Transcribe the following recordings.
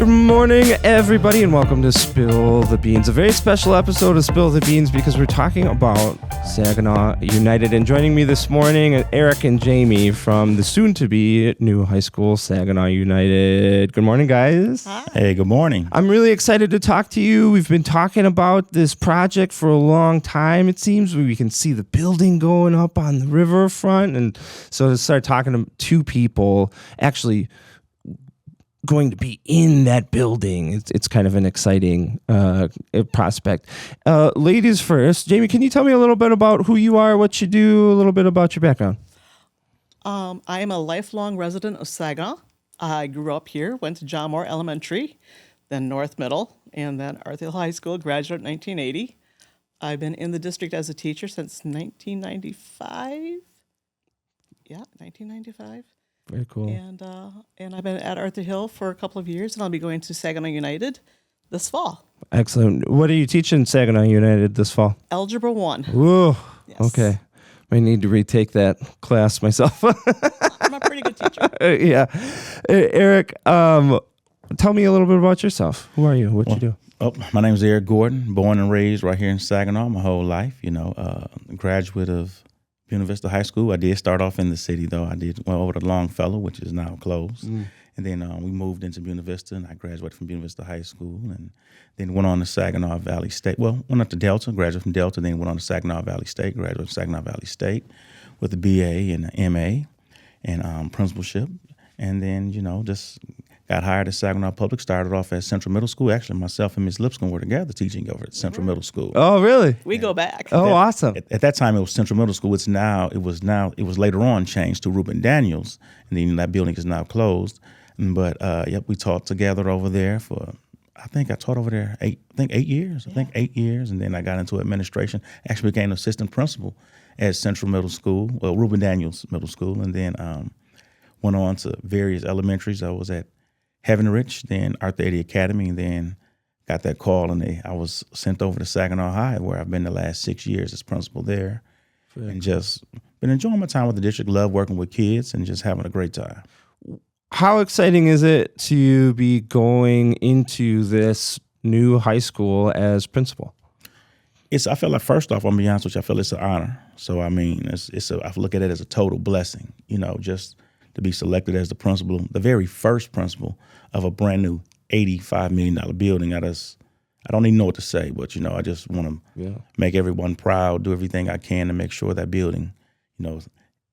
Good morning, everybody, and welcome to Spill the Beans. A very special episode of Spill the Beans because we're talking about Saginaw United. And joining me this morning are Eric and Jayme from the soon-to-be new high school, Saginaw United. Good morning, guys. Hi. Hey, good morning. I'm really excited to talk to you. We've been talking about this project for a long time, it seems. We can see the building going up on the riverfront. And so to start talking to two people, actually going to be in that building. It's kind of an exciting prospect. Ladies first. Jayme, can you tell me a little bit about who you are, what you do, a little bit about your background? I am a lifelong resident of Saginaw. I grew up here, went to John Moore Elementary, then North Middle, and then Arthur Hill High School, graduate in 1980. I've been in the district as a teacher since 1995. Yeah, 1995. Very cool. And I've been at Arthur Hill for a couple of years, and I'll be going to Saginaw United this fall. Excellent. What are you teaching Saginaw United this fall? Algebra 1. Whoa. Yes. Okay. I need to retake that class myself. I'm a pretty good teacher. Yeah. Eric, tell me a little bit about yourself. Who are you? What you do? Oh, my name is Eric Gordon, born and raised right here in Saginaw my whole life. Graduate of Buena Vista High School. I did start off in the city, though. I did went over to Longfellow, which is now closed. And then we moved into Buena Vista, and I graduated from Buena Vista High School, and then went on to Saginaw Valley State. Well, went up to Delta, graduated from Delta, then went on to Saginaw Valley State, graduated from Saginaw Valley State with a BA and an MA and principalship. And then, just got hired at Saginaw Public, started off at Central Middle School. Actually, myself and Ms. Lipscomb were together teaching over at Central Middle School. Oh, really? We go back. Oh, awesome. At that time, it was Central Middle School. It was later on changed to Reuben Daniels, and then that building is now closed. But we taught together over there for, I think I taught over there 8 years. Yeah. 8 years, and then I got into administration. Actually became assistant principal at Central Middle School, well, Reuben Daniels Middle School, and then went on to various elementaries. I was at Heaven Rich, then Arthur Eddy Academy, and then got that call, and I was sent over to Saginaw High, where I've been the last 6 years as principal there. And just been enjoying my time with the district, love working with kids, and just having a great time. How exciting is it to be going into this new high school as principal? I feel like, first off, I'm gonna be honest with you, I feel it's an honor. So I mean, I look at it as a total blessing, just to be selected as the principal, the very first principal of a brand new $85 million building. I don't even know what to say, but I just want to make everyone proud, do everything I can to make sure that building,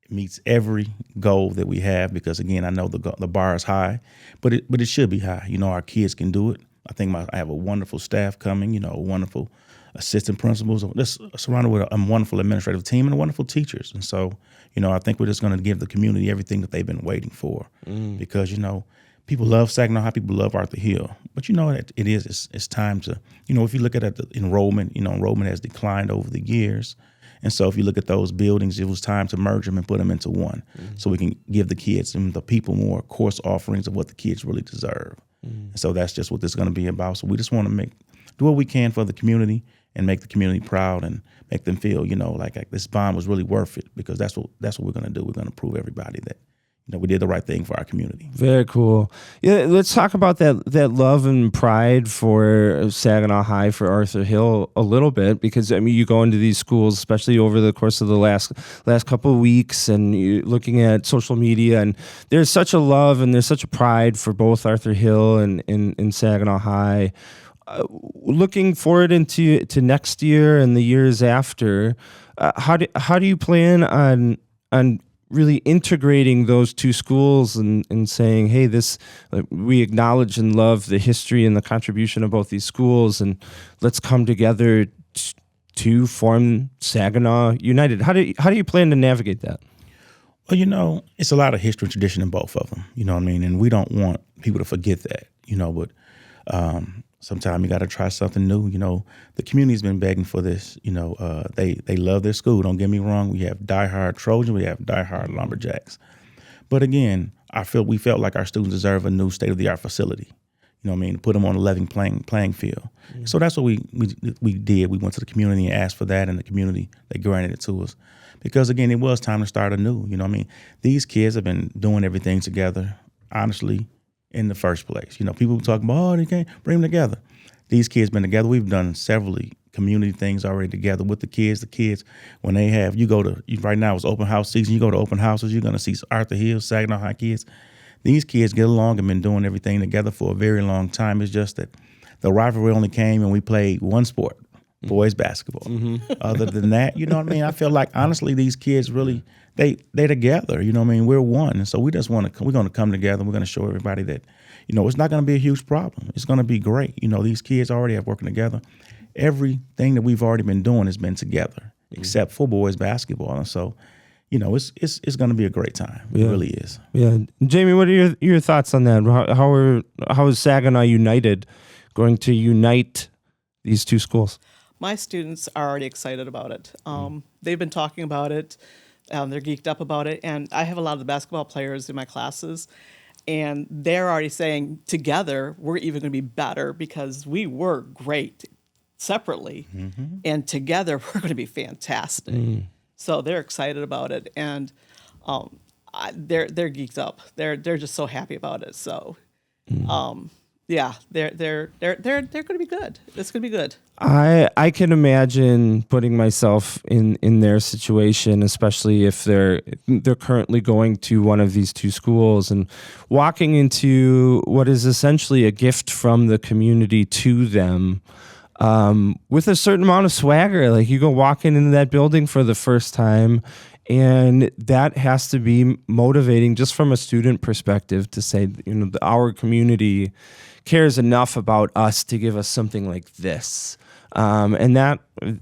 meets every goal that we have. Because again, I know the bar is high, but it should be high. Our kids can do it. I think I have a wonderful staff coming. Wonderful assistant principals. Just surrounded with a wonderful administrative team and wonderful teachers. And so, I think we're just going to give the community everything that they've been waiting for. Because people love Saginaw High, people love Arthur Hill, but it's time to, if you look at the enrollment, enrollment has declined over the years. And so if you look at those buildings, it was time to merge them and put them into one, so we can give the kids and the people more course offerings of what the kids really deserve. And so that's just what this is going to be about. So we just want to do what we can for the community and make the community proud and make them feel, like this bond was really worth it, because that's what we're going to do. We're going to prove everybody that we did the right thing for our community. Very cool. Yeah, let's talk about that love and pride for Saginaw High, for Arthur Hill a little bit, because you go into these schools, especially over the course of the last couple of weeks, and you're looking at social media, and there's such a love and there's such a pride for both Arthur Hill and Saginaw High. Looking forward into next year and the years after, how do you plan on really integrating those two schools and saying, hey, we acknowledge and love the history and the contribution of both these schools, and let's come together to form Saginaw United? How do you plan to navigate that? Well, it's a lot of history and tradition in both of them, and we don't want people to forget that, but sometimes you got to try something new. The community's been begging for this. They love their school. Don't get me wrong. We have diehard Trojans. We have diehard Lumberjacks. But again, we felt like our students deserve a new state-of-the-art facility. To put them on a level playing field. Mm-hmm. So that's what we did. We went to the community and asked for that, and the community, they granted it to us. Because again, it was time to start anew. These kids have been doing everything together, honestly, in the first place. You know, people talk about, oh, they can't bring them together. These kids been together. We've done several community things already together with the kids. The kids, when they have, right now it's open house season. You go to open houses, you're going to see Arthur Hill, Saginaw High kids. These kids get along and been doing everything together for a very long time. It's just that the rivalry only came and we played one sport, boys basketball. Other than that, you know what I mean? I feel like, honestly, these kids really, they together, you know what I mean? We're one. And so we're going to come together. We're going to show everybody that, you know, it's not going to be a huge problem. It's going to be great. You know, these kids already have working together. Everything that we've already been doing has been together, except for boys basketball. And so, you know, it's going to be a great time. It really is. Yeah. Jayme, what are your thoughts on that? How is Saginaw United going to unite these two schools? My students are already excited about it. They've been talking about it. They're geeked up about it. And I have a lot of the basketball players in my classes. And they're already saying together, we're even going to be better because we were great separately. And together, we're going to be fantastic. So they're excited about it. And they're geeked up. They're just so happy about it. So, yeah, they're going to be good. It's going to be good. I can imagine putting myself in their situation, especially if they're currently going to one of these two schools and walking into what is essentially a gift from the community to them, with a certain amount of swagger. Like, you go walking into that building for the first time, and that has to be motivating just from a student perspective to say, you know, our community cares enough about us to give us something like this. And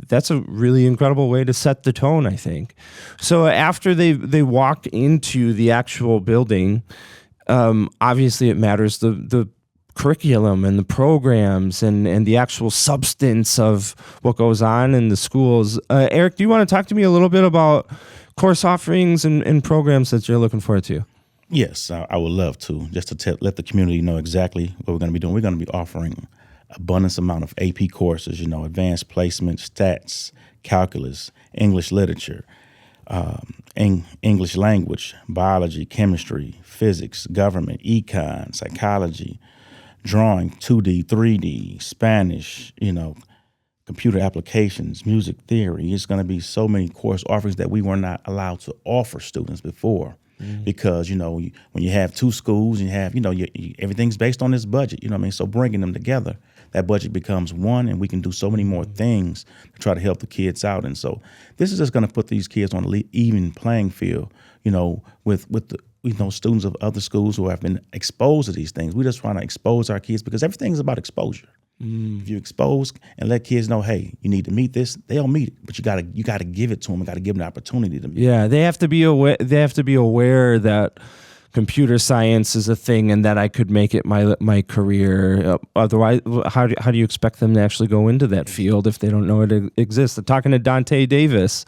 that's a really incredible way to set the tone, I think. So after they walk into the actual building, obviously it matters the curriculum and the programs and the actual substance of what goes on in the schools. Eric, do you want to talk to me a little bit about course offerings and programs that you're looking forward to? Yes, I would love to, just to let the community know exactly what we're going to be doing. We're going to be offering abundance amount of AP courses, you know, advanced placement, stats, calculus, English literature, English language, biology, chemistry, physics, government, econ, psychology, drawing, 2D, 3D, Spanish, you know, computer applications, music theory. It's going to be so many course offerings that we were not allowed to offer students before. Because, you know, when you have two schools and you have, you know, everything's based on this budget, you know what I mean? So bringing them together, that budget becomes one, and we can do so many more things to try to help the kids out. And so this is just going to put these kids on an even playing field, you know, with the, you know, students of other schools who have been exposed to these things. We're just trying to expose our kids because everything is about exposure. If you expose and let kids know, hey, you need to meet this, they'll meet it. But you gotta give it to them. You gotta give them the opportunity to meet it. Yeah, they have to be aware. They have to be aware that computer science is a thing and that I could make it my career. Otherwise, how do you expect them to actually go into that field if they don't know it exists? I'm talking to Dante Davis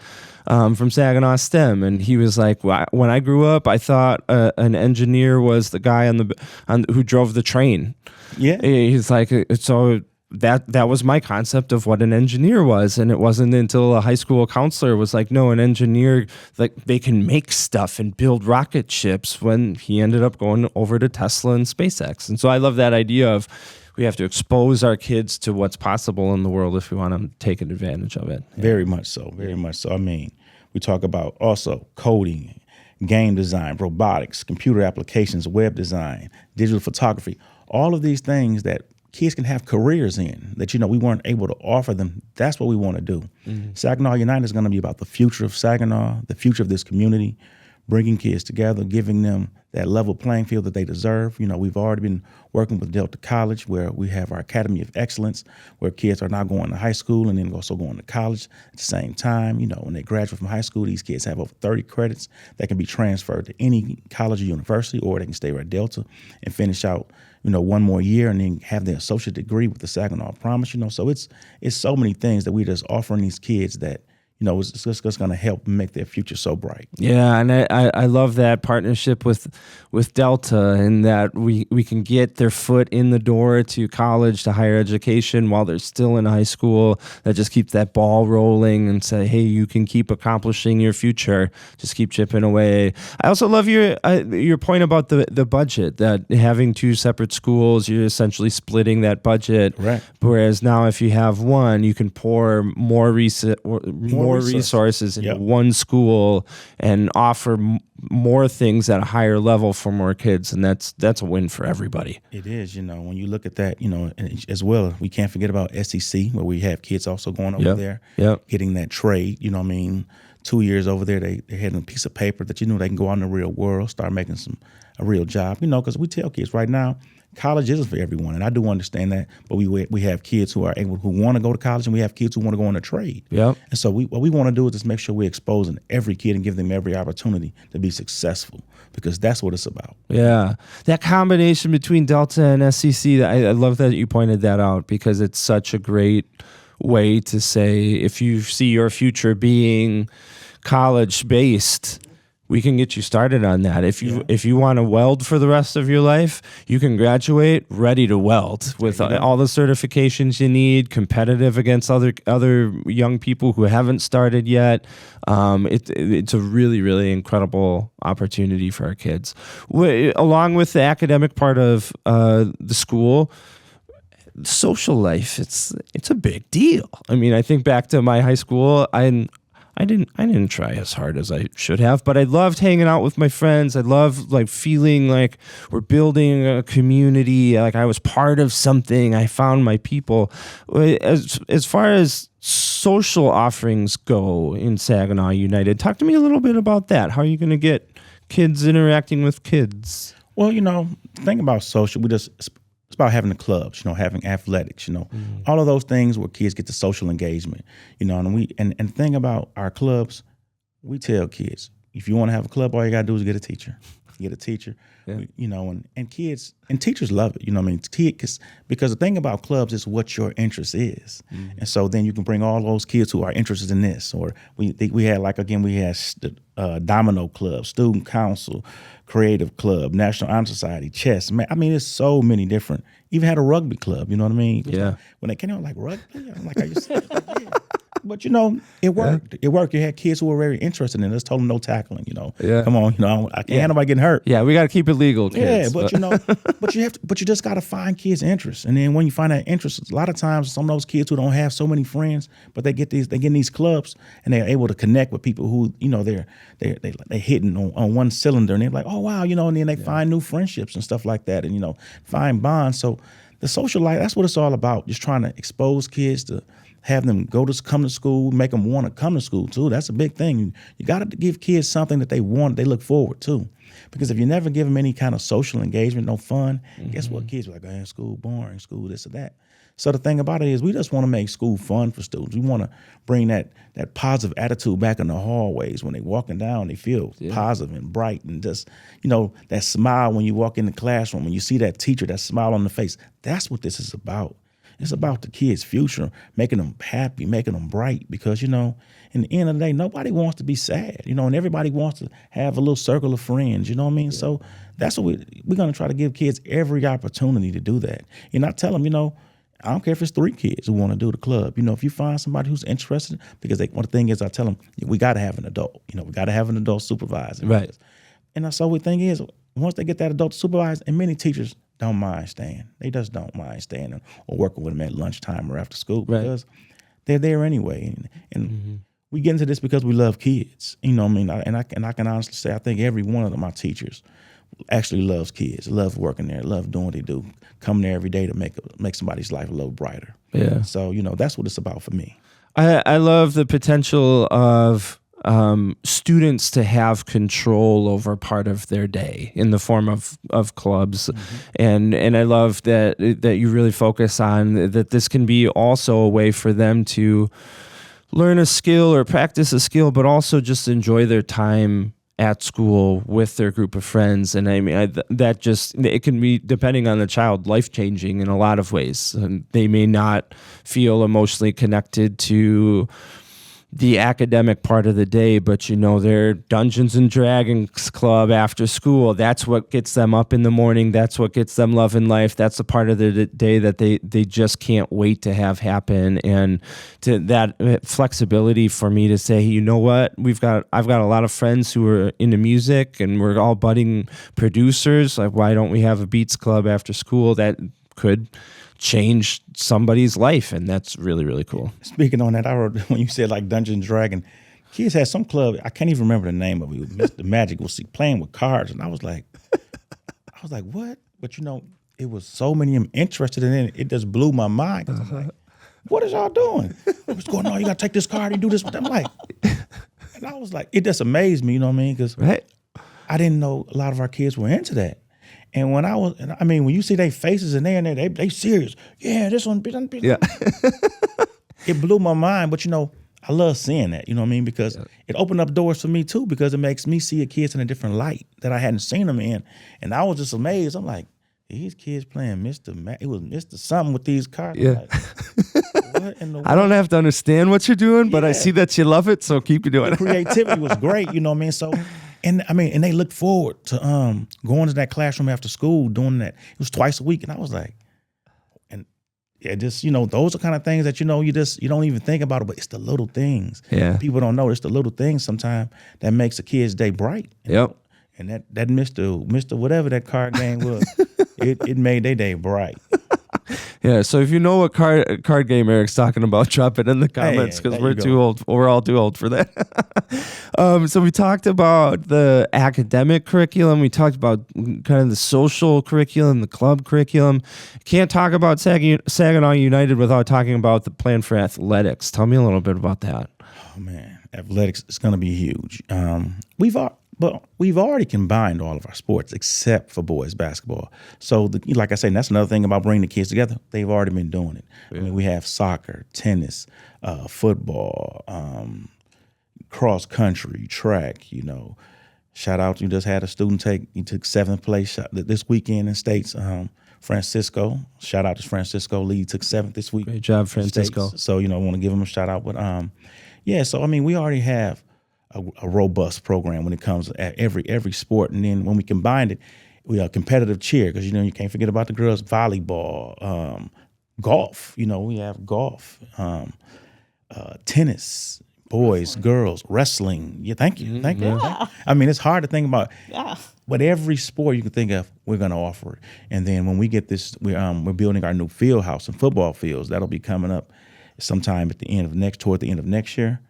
from Saginaw STEM, and he was like, when I grew up, I thought an engineer was the guy who drove the train. Yeah, he's like, so that was my concept of what an engineer was, and it wasn't until a high school counselor was like, no, an engineer, like, they can make stuff and build rocket ships, when he ended up going over to Tesla and SpaceX. And so I love that idea of we have to expose our kids to what's possible in the world if we want to take advantage of it. Very much so. Very much so. I mean, we talk about also coding, game design, robotics, computer applications, web design, digital photography, all of these things that kids can have careers in that, you know, we weren't able to offer them. That's what we want to do. Saginaw United is going to be about the future of Saginaw, the future of this community, bringing kids together, giving them that level playing field that they deserve. You know, we've already been working with Delta College, where we have our Academy of Excellence, where kids are now going to high school and then also going to college at the same time. You know, when they graduate from high school, these kids have over 30 credits that can be transferred to any college or university, or they can stay at Delta and finish out, you know, one more year and then have their associate degree with the Saginaw Promise. You know, so it's so many things that we're just offering these kids that, it's just going to help make their future so bright. Yeah, and I love that partnership with Delta, and that we can get their foot in the door to college, to higher education while they're still in high school. That just keeps that ball rolling and say, hey, you can keep accomplishing your future. Just keep chipping away. I also love your point about the budget, that having two separate schools, you're essentially splitting that budget. Right. Whereas now if you have one, you can pour more resources into one school and offer more things at a higher level for more kids, and that's a win for everybody. It is, when you look at that, and as well, we can't forget about SEC, where we have kids also going over there, getting that trade. 2 years over there, they had a piece of paper that they can go out in the real world, start making a real job. Because we tell kids right now, college isn't for everyone, and I do understand that. But we have kids who want to go to college, and we have kids who want to go on a trade. Yep. And so what we want to do is just make sure we're exposing every kid and give them every opportunity to be successful, because that's what it's about. Yeah, that combination between Delta and SEC, I love that you pointed that out, because it's such a great way to say, if you see your future being college based, we can get you started on that. If you want to weld for the rest of your life, you can graduate ready to weld with all the certifications you need, competitive against other young people who haven't started yet. It's a really, really incredible opportunity for our kids. Along with the academic part of the school, social life, it's a big deal. I mean, I think back to my high school, I didn't try as hard as I should have, but I loved hanging out with my friends. I loved feeling like we're building a community, like I was part of something. I found my people. As far as social offerings go in Saginaw United, talk to me a little bit about that. How are you going to get kids interacting with kids? Well, the thing about social, it's about having the clubs, having athletics, all of those things where kids get the social engagement, and the thing about our clubs, we tell kids, if you want to have a club, all you got to do is get a teacher. Get a teacher, and kids and teachers love it, because the thing about clubs is what your interest is. And so then you can bring all those kids who are interested in this, or we had we had domino club, student council, creative club, National Honor Society, chess. Man, there's so many different. Even had a rugby club, you know what I mean? Yeah. When they came out, like, rugby? I'm like, are you serious? Like, yeah. But it worked. It worked. You had kids who were very interested in it. Just told them no tackling. Yeah. Come on, I can't have nobody getting hurt. Yeah, we got to keep it legal, kids. Yeah, but you just got to find kids' interest, and then when you find that interest, a lot of times some of those kids who don't have so many friends, but they get in these clubs, and they're able to connect with people who they're hitting on one cylinder, and they're like, oh wow, and then they find new friendships and stuff like that, and find bonds. So the social life, that's what it's all about. Just trying to expose kids to. Have them come to school, make them want to come to school too. That's a big thing. You got to give kids something that they want, they look forward to. Because if you never give them any kind of social engagement, no fun, guess what? Kids are like, school boring, school this or that. So the thing about it is, we just want to make school fun for students. We want to bring that positive attitude back in the hallways. When they're walking down, they feel positive and bright, and just, that smile when you walk in the classroom, when you see that teacher, that smile on the face. That's what this is about. It's about the kids' future, making them happy, making them bright, because, in the end of the day, nobody wants to be sad, and everybody wants to have a little circle of friends, you know what I mean? Yeah. So that's what we're going to try to give kids every opportunity to do that. And I tell them, I don't care if it's 3 kids who want to do the club. If you find somebody who's interested, because one of the things is, I tell them, we got to have an adult. We got to have an adult supervising. Right. And so the thing is, once they get that adult supervised, and many teachers don't mind staying. They just don't mind staying or working with them at lunchtime or after school, because they're there anyway. And we get into this because we love kids. And I can honestly say, I think every one of my teachers actually loves kids, love working there, love doing what they do, coming there every day to make somebody's life a little brighter. Yeah. So, that's what it's about for me. I love the potential of students to have control over part of their day in the form of clubs. And I love that you really focus on that. This can be also a way for them to learn a skill or practice a skill, but also just enjoy their time at school with their group of friends. And it can be, depending on the child, life-changing in a lot of ways. And they may not feel emotionally connected to the academic part of the day, but their Dungeons and Dragons club after school, that's what gets them up in the morning. That's what gets them loving life. That's the part of the day that they just can't wait to have happen. And to that flexibility for me to say, you know what, I've got a lot of friends who are into music and we're all budding producers. Like, why don't we have a Beats club after school that could change somebody's life? And that's really, really cool. Speaking on that, I wrote, when you said like Dungeons and Dragon, kids had some club, I can't even remember the name of it. Mr. Magic was playing with cards, and I was like, what? But it was so many of them interested in it. It just blew my mind. 'Cause I'm like, what is y'all doing? What's going on? You got to take this card and do this with them. Like, and I was like, it just amazed me, you know what I mean? Because I didn't know a lot of our kids were into that. And when when you see their faces and they serious. Yeah, this one. Yeah. It blew my mind, but I love seeing that, you know what I mean? Because it opened up doors for me too, because it makes me see kids in a different light that I hadn't seen them in. And I was just amazed. I'm like, these kids playing it was Mr. Something with these cards. Yeah. Like, what in the world? I don't have to understand what you're doing, but I see that you love it, so keep doing it. Creativity was great, you know what I mean? So, and they look forward to going to that classroom after school, doing that. It was twice a week, and I was like, just those are kind of things that you don't even think about it, but it's the little things. Yeah, people don't know it's the little things sometimes that makes a kid's day bright. Yep. And that Mr. whatever that card game was, it made their day bright. Yeah, so if you know what card game Eric's talking about, drop it in the comments, because we're too old. We're all too old for that. So we talked about the academic curriculum. We talked about kind of the social curriculum, the club curriculum. Can't talk about Saginaw United without talking about the plan for athletics. Tell me a little bit about that. Oh man, athletics is going to be huge. We've already combined all of our sports except for boys basketball. So, like I said, that's another thing about bringing the kids together. They've already been doing it. Yeah. I mean, we have soccer, tennis, football, cross country, track. Shout out! You just had a student he took 7th place this weekend in states. Francisco, shout out to Francisco Lee, took 7th this week. Great job, Francisco. States. So I want to give him a shout out. But so we already have a robust program when it comes to every sport, and then when we combined it, we have competitive cheer, because you can't forget about the girls, volleyball, golf. We have golf, tennis, boys, girls, wrestling. Yeah, thank you. Yeah. It's hard to think about. Yeah. But every sport you can think of, we're going to offer it. And then when we get this, we're building our new field house and football fields. That'll be coming up sometime toward the end of next year.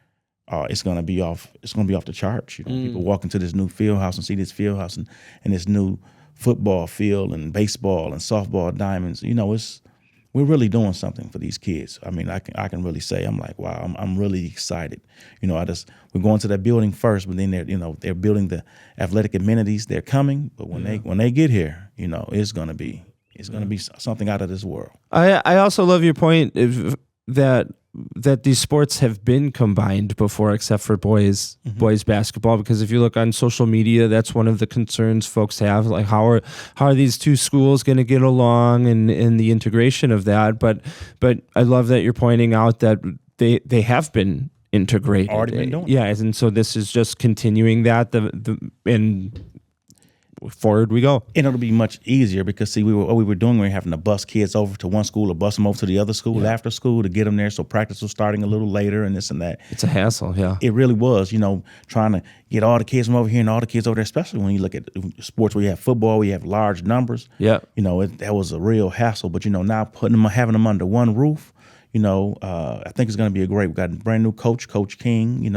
It's gonna be off the charts. People walk into this new field house and see this field house and this new football field and baseball and softball diamonds. We're really doing something for these kids. I can really say I'm like, wow, I'm really excited. We're going to that building first, but then they're building the athletic amenities. They're coming, but when they get here, it's gonna be something out of this world. I also love your point that these sports have been combined before, except for boys basketball, because if you look on social media, that's one of the concerns folks have, like how are these two schools going to get along, and the integration of that. But I love that you're pointing out that they have been integrated. Already been doing. Yeah, and so this is just continuing that and forward we go. And it'll be much easier because we were having to bus kids over to one school or bus them over to the other school after school to get them there. So practice was starting a little later and this and that. It's a hassle, yeah. It really was, trying to get all the kids from over here and all the kids over there, especially when you look at sports where you have football, where you have large numbers. Yeah. That was a real hassle. But, now having them under one roof, I think it's going to be we got a brand new coach, Coach King,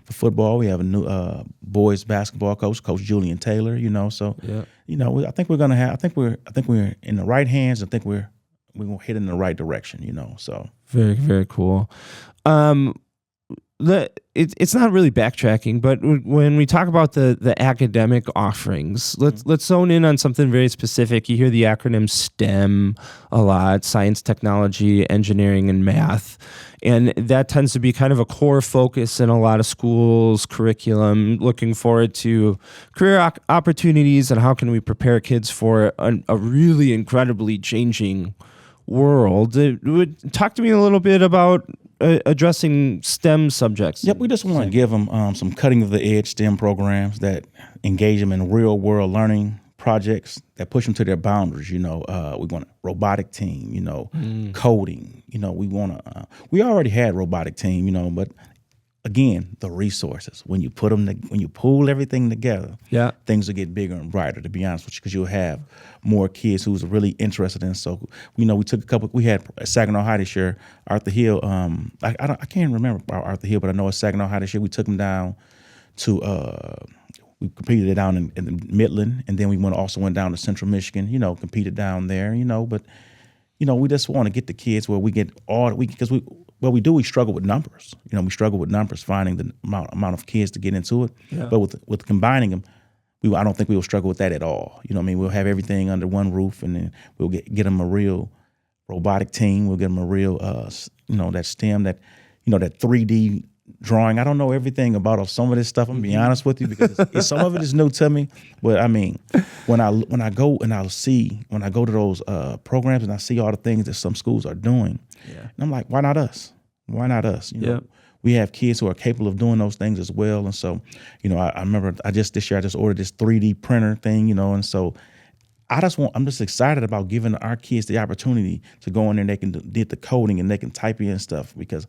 for football. We have a new boys basketball coach, Coach Julian Taylor, so, I think we're in the right hands. I think we're going to head in the right direction, so. Very, very cool. It's not really backtracking, but when we talk about the academic offerings, let's zone in on something very specific. You hear the acronym STEM a lot: science, technology, engineering, and math. And that tends to be kind of a core focus in a lot of schools' curriculum, looking forward to career opportunities and how can we prepare kids for a really incredibly changing world. Talk to me a little bit about addressing STEM subjects. Yep, we just want to give them some cutting of the edge STEM programs that engage them in real world learning projects that push them to their boundaries. We want a robotic team, coding. We already had robotic team, but again, the resources. When you when you pool everything together, things will get bigger and brighter, to be honest with you, because you'll have more kids who's really interested in. So, we took we had at Saginaw High this year, Arthur Hill. I can't remember about Arthur Hill, but I know at Saginaw High this year, we took him down to, we competed it down in Midland, and then we also went down to Central Michigan, competed down there, but, we just want to get the kids where we get because we struggle with numbers. We struggle with numbers, finding the amount of kids to get into it. Yeah. But with combining them, I don't think we will struggle with that at all. We'll have everything under one roof, and then we'll get them a real robotic team. We'll get them a real, that STEM, that 3D drawing. I don't know everything about some of this stuff. I'm gonna be honest with you, because some of it is new to me. But when I go to those programs and I see all the things that some schools are doing, and I'm like, why not us? Why not us? We have kids who are capable of doing those things as well. And so, I remember this year I just ordered this 3D printer thing, and so I'm just excited about giving our kids the opportunity to go in there and they can do the coding and they can type in stuff, because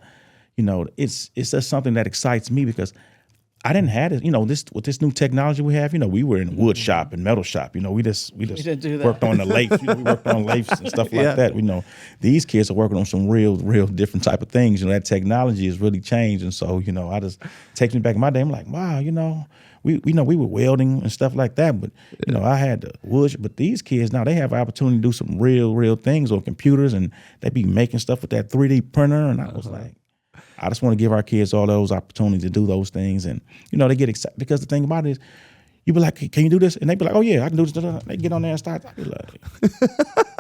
it's just something that excites me, because I didn't have it. With this new technology we have, we were in wood shop and metal shop. We just worked on the lathe. We worked on lathes and stuff like that. These kids are working on some real different type of things. That technology has really changed, and so I just takes me back in my day. I'm like, wow, we were welding and stuff like that, but I had the wood. But these kids now, they have an opportunity to do some real things on computers, and they be making stuff with that 3D printer. And I was like, I just want to give our kids all those opportunities to do those things. And, they get excited, because the thing about it is, you be like, hey, can you do this? And they be like, oh yeah, I can do this. They get on there and start. I be like,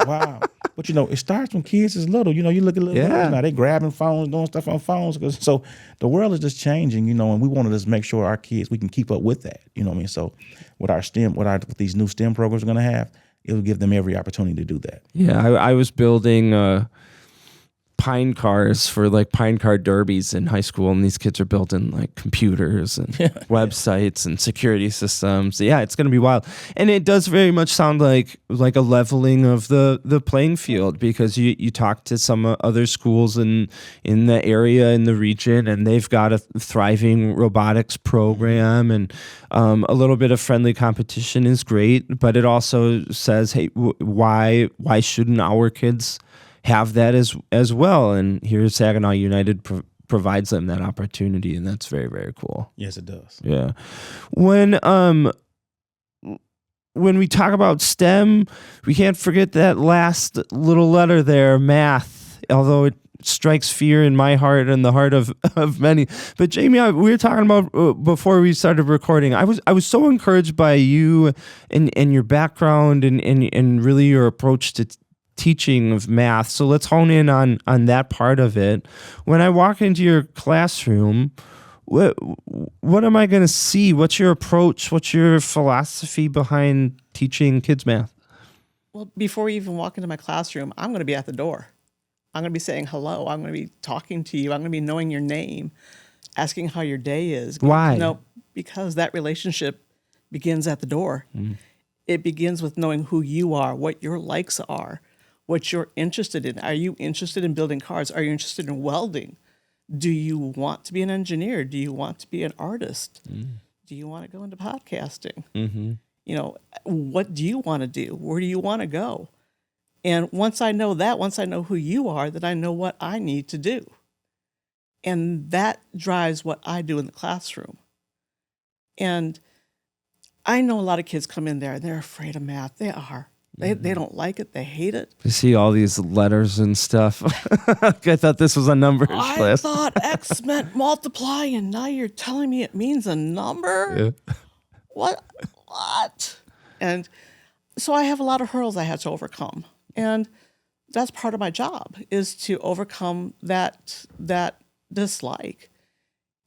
wow. But it starts when kids is little. You look at little kids now, they grabbing phones, doing stuff on phones. So the world is just changing, and we want to just make sure our kids, we can keep up with that. So with our STEM, with these new STEM programs we're going to have, it will give them every opportunity to do that. Yeah, I was building pine cars for pine car derbies in high school, and these kids are building computers and websites and security systems. Yeah, it's going to be wild, and it does very much sound like a leveling of the playing field, because you talk to some other schools in the area, in the region, and they've got a thriving robotics program, and a little bit of friendly competition is great, but it also says, hey, why shouldn't our kids have that as well? And here Saginaw United provides them that opportunity, and that's very, very cool. Yes, it does. Yeah. When we talk about STEM, we can't forget that last little letter there, math, although it strikes fear in my heart and the heart of many. But Jayme, we were talking about before we started recording, I was so encouraged by you and your background and really your approach to teaching of math. So let's hone in on that part of it. When I walk into your classroom, what am I going to see? What's your approach? What's your philosophy behind teaching kids math? Well, before you even walk into my classroom, I'm going to be at the door. I'm going to be saying hello. I'm going to be talking to you. I'm going to be knowing your name, asking how your day is. Why? Because that relationship begins at the door. It begins with knowing who you are, what your likes are, what you're interested in. Are you interested in building cars? Are you interested in welding? Do you want to be an engineer? Do you want to be an artist? Do you want to go into podcasting? What do you want to do? Where do you want to go? And once I know that, once I know who you are, then I know what I need to do. And that drives what I do in the classroom. And I know a lot of kids come in there and they're afraid of math. They are. They don't like it. They hate it. You see all these letters and stuff. I thought this was a numbers class. I thought X meant multiply, and now you're telling me it means a number? Yeah. What? And so I have a lot of hurdles I had to overcome. And that's part of my job, is to overcome that dislike.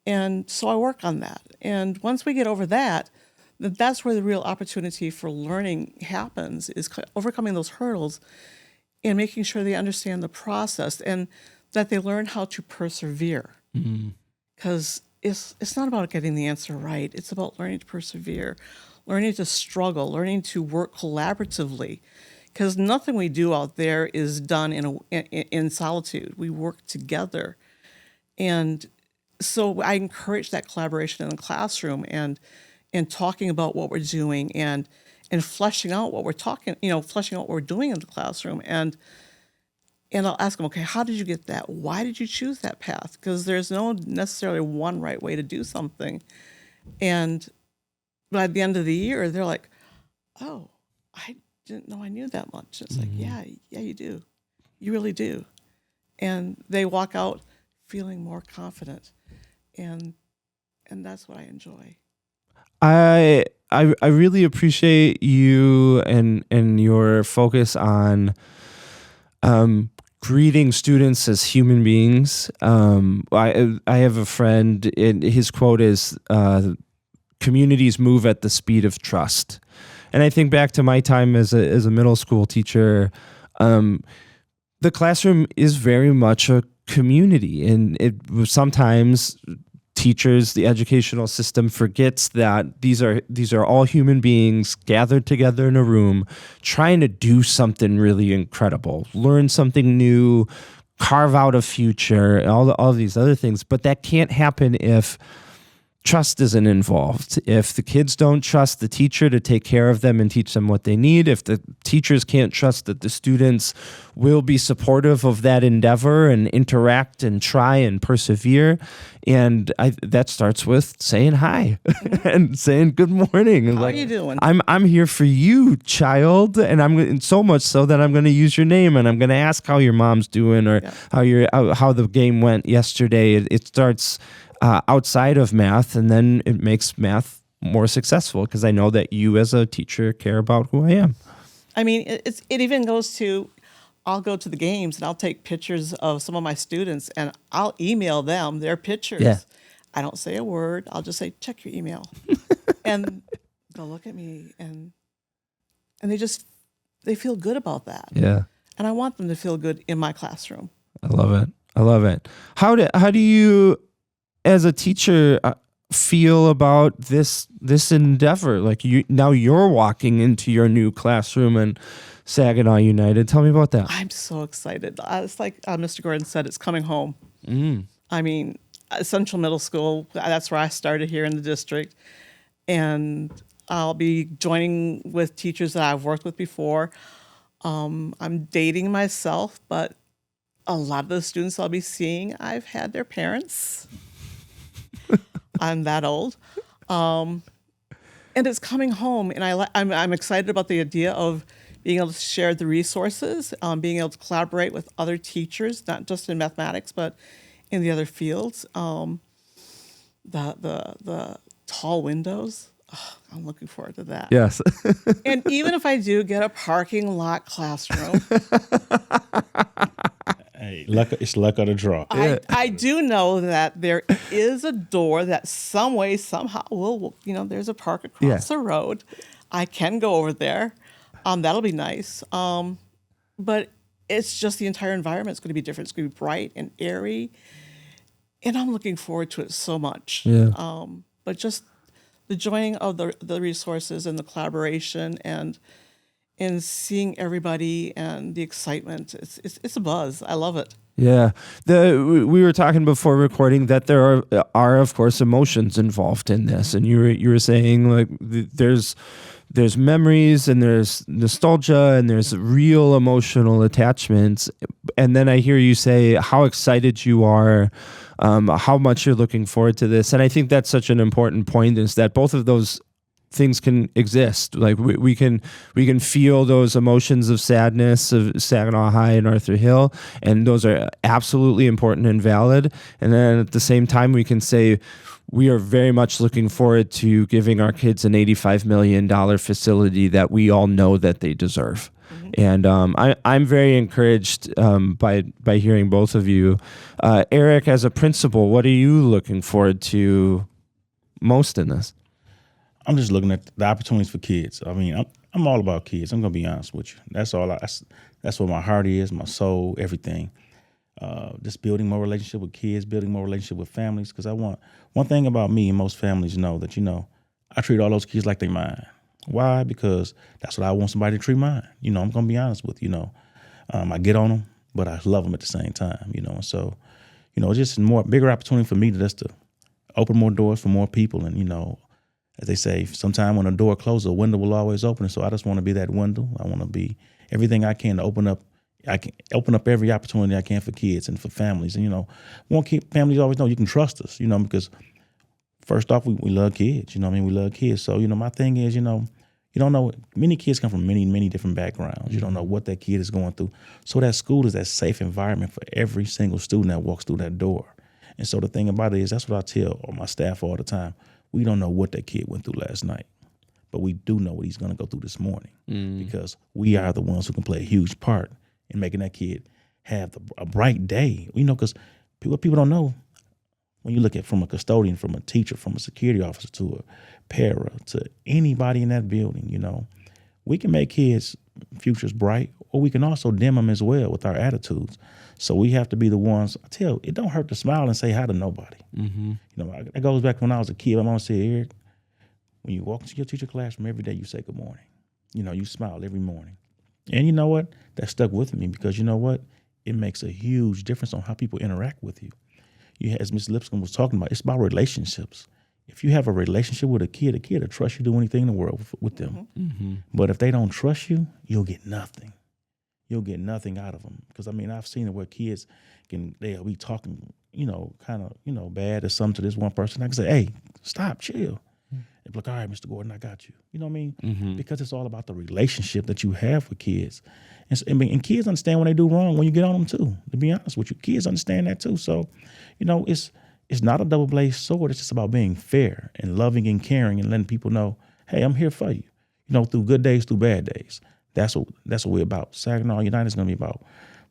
And so I work on that. And once we get over that, that's where the real opportunity for learning happens, is overcoming those hurdles and making sure they understand the process and that they learn how to persevere. Because it's not about getting the answer right. It's about learning to persevere, learning to struggle, learning to work collaboratively. Because nothing we do out there is done in solitude. We work together. And so I encourage that collaboration in the classroom and talking about what we're doing and fleshing out what we're fleshing out what we're doing in the classroom. And I'll ask them, okay, how did you get that? Why did you choose that path? Because there's no necessarily one right way to do something. And by the end of the year, they're like, oh, I didn't know I knew that much. It's like, yeah, you do. You really do. And they walk out feeling more confident. And that's what I enjoy. I really appreciate you and your focus on greeting students as human beings. I have a friend, and his quote is, communities move at the speed of trust. And I think back to my time as a middle school teacher, the classroom is very much a community, and it sometimes teachers, the educational system forgets that these are all human beings gathered together in a room trying to do something really incredible, learn something new, carve out a future, all these other things. But that can't happen if trust isn't involved. If the kids don't trust the teacher to take care of them and teach them what they need, if the teachers can't trust that the students will be supportive of that endeavor and interact and try and persevere, and that starts with saying hi and saying good morning. How are you doing? I'm here for you, child, and so much so that I'm going to use your name and I'm going to ask how your mom's doing or how the game went yesterday. It starts outside of math, and then it makes math more successful because I know that you as a teacher care about who I am. I mean, it even goes to, I'll go to the games and I'll take pictures of some of my students and I'll email them their pictures. Yeah. I don't say a word. I'll just say, check your email. And they'll look at me and they feel good about that. Yeah. And I want them to feel good in my classroom. I love it. How do you, as a teacher, feel about this endeavor? Like you're walking into your new classroom in Saginaw United. Tell me about that. I'm so excited. It's like Mr. Gordon said, it's coming home. I mean, Central Middle School, that's where I started here in the district. And I'll be joining with teachers that I've worked with before. I'm dating myself, but a lot of the students I'll be seeing, I've had their parents. I'm that old. And it's coming home. And I'm excited about the idea of being able to share the resources, being able to collaborate with other teachers, not just in mathematics, but in the other fields. The tall windows, I'm looking forward to that. Yes. And even if I do get a parking lot classroom, Hey, it's luck of the draw. I do know that there is a door that some way, somehow will, there's a park across the road. I can go over there. That'll be nice. But it's just the entire environment is going to be different. It's going to be bright and airy. And I'm looking forward to it so much. Yeah. But just the joining of the resources and the collaboration and seeing everybody and the excitement, it's a buzz. I love it. Yeah. We were talking before recording that there are of course emotions involved in this, and you were saying like there's memories and there's nostalgia and there's real emotional attachments, and then I hear you say how excited you are, how much you're looking forward to this, and I think that's such an important point, is that both of those things can exist. Like we can feel those emotions of sadness of Saginaw High and Arthur Hill, and those are absolutely important and valid. And then at the same time, we can say we are very much looking forward to giving our kids an $85 million facility that we all know that they deserve. And I'm very encouraged by hearing both of you. Eric, as a principal, what are you looking forward to most in this? I'm just looking at the opportunities for kids. I mean, I'm all about kids. I'm gonna be honest with you. That's all. That's what my heart is, my soul, everything. Just building more relationship with kids, building more relationship with families. Because I want one thing about me, and most families know that I treat all those kids like they mine. Why? Because that's what I want somebody to treat mine. I'm gonna be honest with you. I get on them, but I love them at the same time. And so, it's just bigger opportunity for me to open more doors for more people. And as they say, sometime when a door closes, a window will always open. And so I just want to be that window. I want to be everything I can to open up. I can open up every opportunity I can for kids and for families. And, families always know you can trust us, because first off, we love kids. We love kids. So, my thing is, you don't know, many kids come from many, many different backgrounds. You don't know what that kid is going through. So that school is that safe environment for every single student that walks through that door. And so the thing about it is, that's what I tell all my staff all the time. We don't know what that kid went through last night, but we do know what he's going to go through this morning because we are the ones who can play a huge part in making that kid have a bright day. Because what people don't know, when you look at from a custodian, from a teacher, from a security officer to a para, to anybody in that building, we can make kids' futures bright, or we can also dim them as well with our attitudes. So we have to be the ones. I tell you, it don't hurt to smile and say hi to nobody. That goes back when I was a kid. My mom said, Eric, when you walk into your teacher classroom every day, you say good morning. You smile every morning. And you know what? That stuck with me because you know what? It makes a huge difference on how people interact with you. As Ms. Lipscomb was talking about, it's about relationships. If you have a relationship with a kid will trust you to do anything in the world with them. But if they don't trust you, you'll get nothing. You'll get nothing out of them. Because, I've seen it where kids they'll be talking, kind of, bad to this one person. I can say, hey, stop, chill. They'll be like, all right, Mr. Gordon, I got you. You know what I mean? Because it's all about the relationship that you have with kids. And kids understand when they do wrong when you get on them too, to be honest with you. Kids understand that too. So, it's not a double-bladed sword. It's just about being fair and loving and caring and letting people know, hey, I'm here for you. Through good days, through bad days. That's what we're about. Saginaw United is going to be about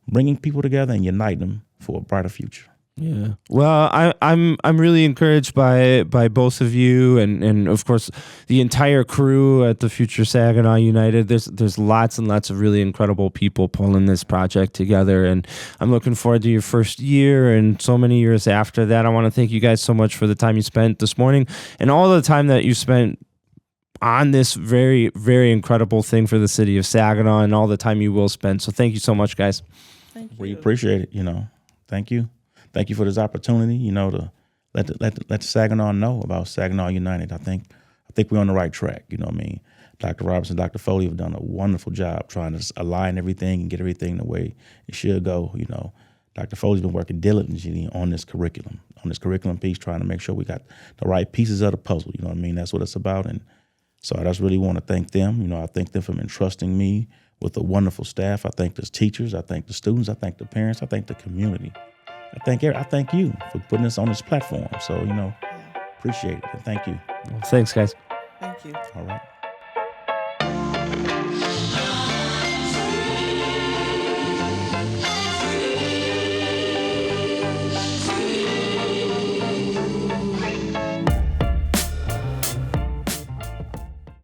bringing people together and uniting them for a brighter future. Yeah. Well, I'm really encouraged by both of you and of course the entire crew at the Future Saginaw United. There's lots and lots of really incredible people pulling this project together, and I'm looking forward to your first year and so many years after that. I want to thank you guys so much for the time you spent this morning and all the time that you spent on this very, very incredible thing for the city of Saginaw and all the time you will spend. So thank you so much, guys. Thank you. We appreciate it. Thank you. Thank you for this opportunity, to let the Saginaw know about Saginaw United. I think we're on the right track. Dr. Robertson, Dr. Foley have done a wonderful job trying to align everything and get everything the way it should go. Dr. Foley's been working diligently on this curriculum piece, trying to make sure we got the right pieces of the puzzle. That's what it's about. And so I just really want to thank them. I thank them for entrusting me with a wonderful staff. I thank the teachers. I thank the students. I thank the parents. I thank the community. I thank you for putting us on this platform. So, appreciate it. And thank you. Thanks, guys. Thank you. All right.